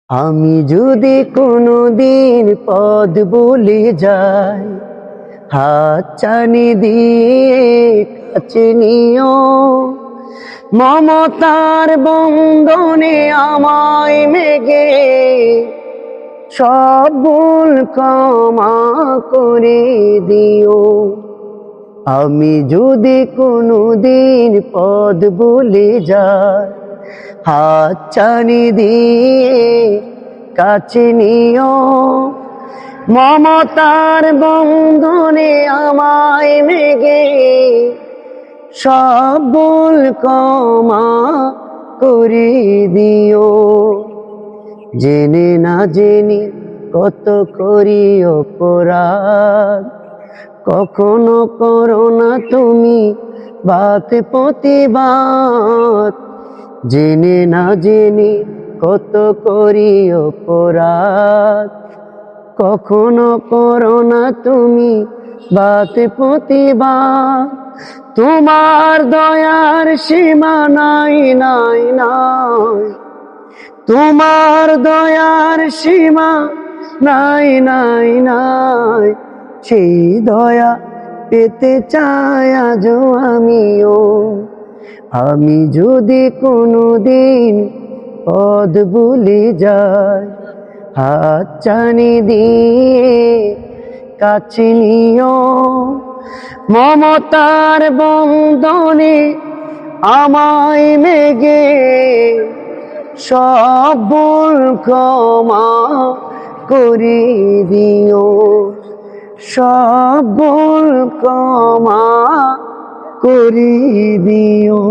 আমি যদি কোনোদিন পথ ভুলে যাই, হাত ছানি দিয়ে কাছে নিও, মমতার বন্ধনে আমায় মেঘে সব ভুল ক্ষমা করে দিও। আমি যদি কোনোদিন পথ ভুলে যাই, হাত ছানি দিয়ে কাছে নিও, মমতার বন্ধনে আমায় মেঘে সব ভুল ক্ষমা করে দিও। জেনে না জেনে কত করি অপরাধ, কখনো করো না তুমি বাত প্রতিবাদ। জেনে না জেনে কত করি অপরাধ, কখনো করো না তুমি বাত প্রতিবাদ। তোমার দয়ার সীমা নাই নাই নাই, তোমার দয়ার সীমা নাই নাই নাই। সেই দয়া পেতে চাই আজও আমিও। আমি যদি কোনোদিন পথ ভুলে যাই, হাত ছানি দিয়ে কাছে নিও, মমতার বন্ধনে আমায় মেঘে সব ভুল ক্ষমা করে দিও, সব ভুল ক্ষমা করে দিও।